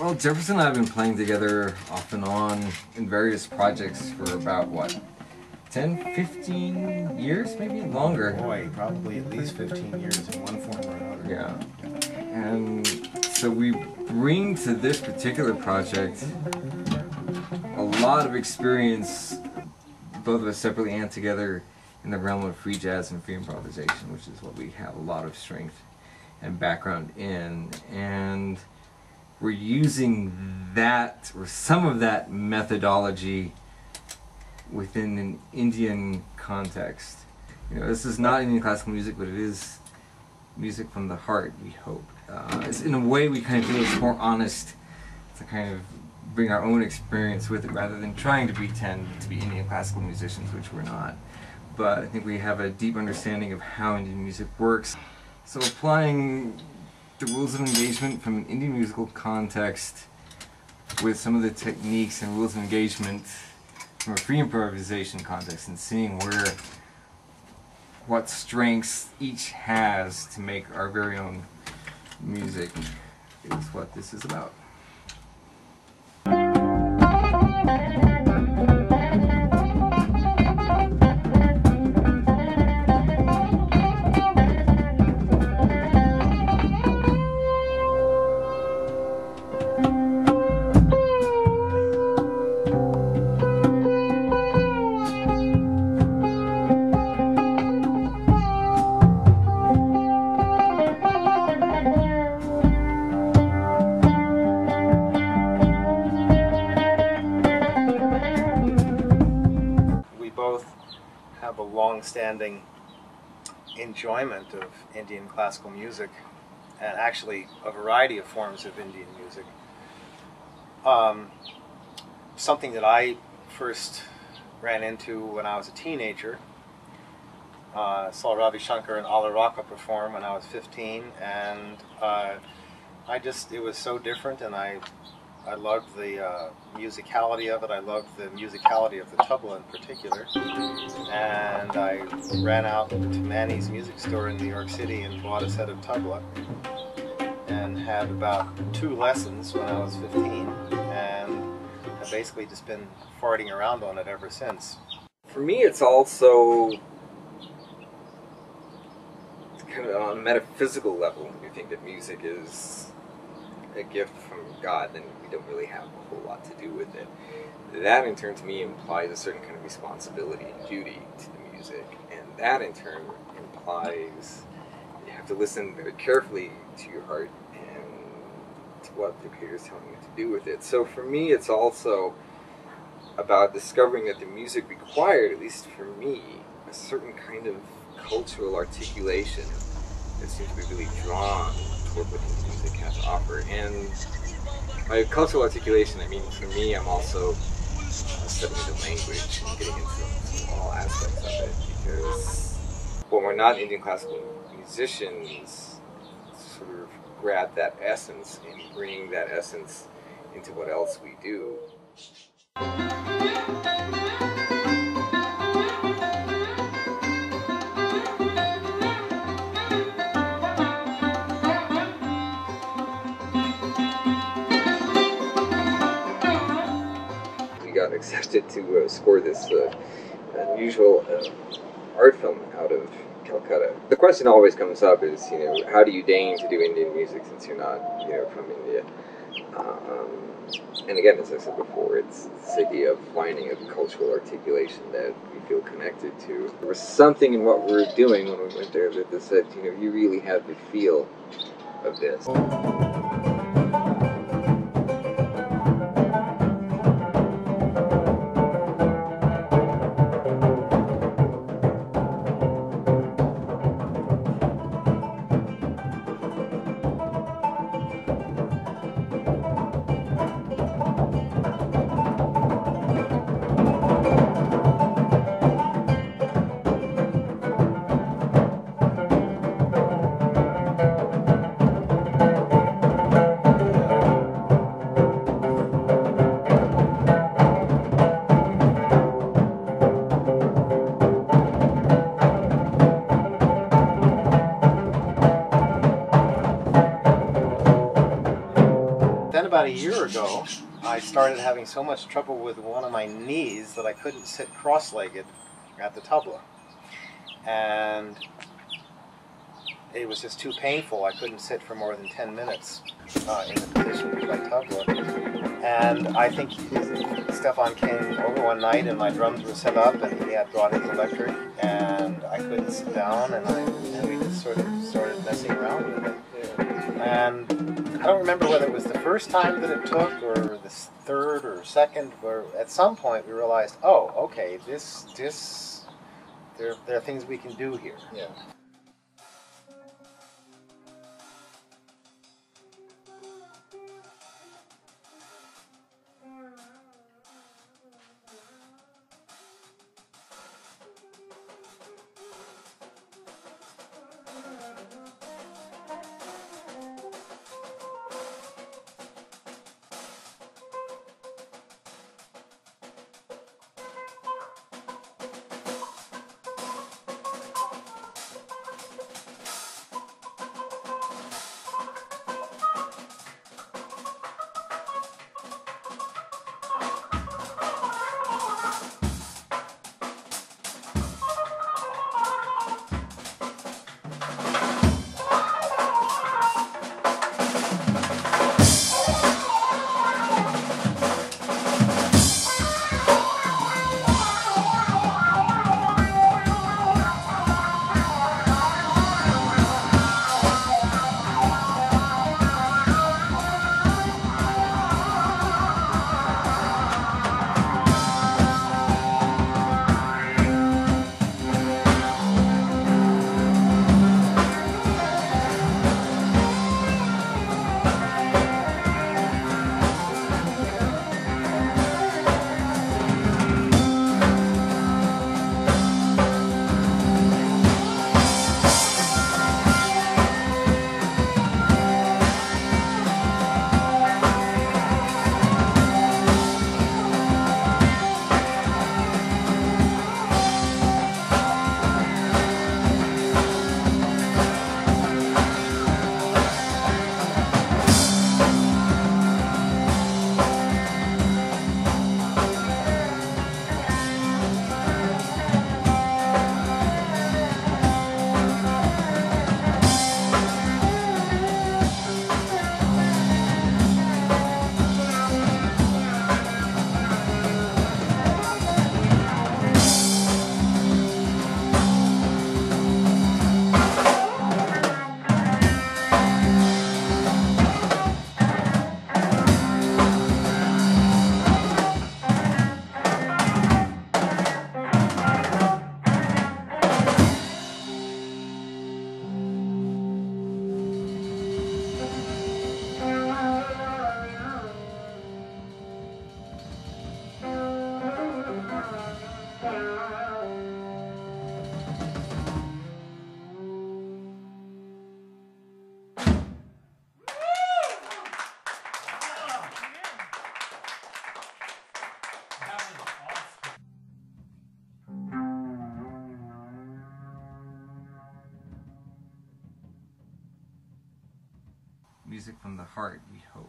Well, Jefferson and I have been playing together off and on in various projects for about, what, 10, 15 years, maybe longer? Boy, probably at least 15 years in one form or another. Yeah. And so we bring to this particular project a lot of experience, both of us separately and together, in the realm of free jazz and free improvisation, which is what we have a lot of strength and background in. And we're using that, or some of that methodology, within an Indian context. You know, this is not Indian classical music, but it is music from the heart, we hope. It's, in a way, we kind of feel it's more honest to kind of bring our own experience with it, rather than trying to pretend to be Indian classical musicians, which we're not. But I think we have a deep understanding of how Indian music works. So applying the rules of engagement from an Indian musical context with some of the techniques and rules of engagement from a free improvisation context, and seeing what strengths each has to make our very own music is what this is about. Have a long-standing enjoyment of Indian classical music, and actually a variety of forms of Indian music. Something that I first ran into when I was a teenager. Saw Ravi Shankar and Ala Raka perform when I was 15, and it was so different, and I loved the musicality of it. I loved the musicality of the tabla in particular. And I ran out to Manny's music store in New York City and bought a set of tabla, and had about 2 lessons when I was 15, and I've basically just been farting around on it ever since. For me, it's also kind of on a metaphysical level. When you think that music is a gift from God, then we don't really have a whole lot to do with it. That in turn to me implies a certain kind of responsibility and duty to the music, and that in turn implies you have to listen very carefully to your heart and to what the creator is telling you to do with it. So for me, it's also about discovering that the music required, at least for me, a certain kind of cultural articulation that seems to be really drawn toward what the music has to offer. And by cultural articulation, I mean, for me, I'm also studying the language and getting into all aspects of it, because when we're not Indian classical musicians, sort of grab that essence and bring that essence into what else we do. Got accepted to score this unusual art film out of Kolkata. The question always comes up is, how do you deign to do Indian music since you're not, from India? And again, as I said before, it's this idea of finding a cultural articulation that we feel connected to. There was something in what we were doing when we went there that said, you really have the feel of this. about a year ago, I started having so much trouble with one of my knees that I couldn't sit cross-legged at the tabla. And it was just too painful. I couldn't sit for more than 10 minutes in the position to play tabla. And I think Stefan came over one night and my drums were set up and he had brought his electric and I couldn't sit down and we just sort of started messing around with it. And I don't remember whether it was the first time that it took or the third or second, where at some point we realized, oh, okay, there are things we can do here. Yeah. Music from the heart, we hope.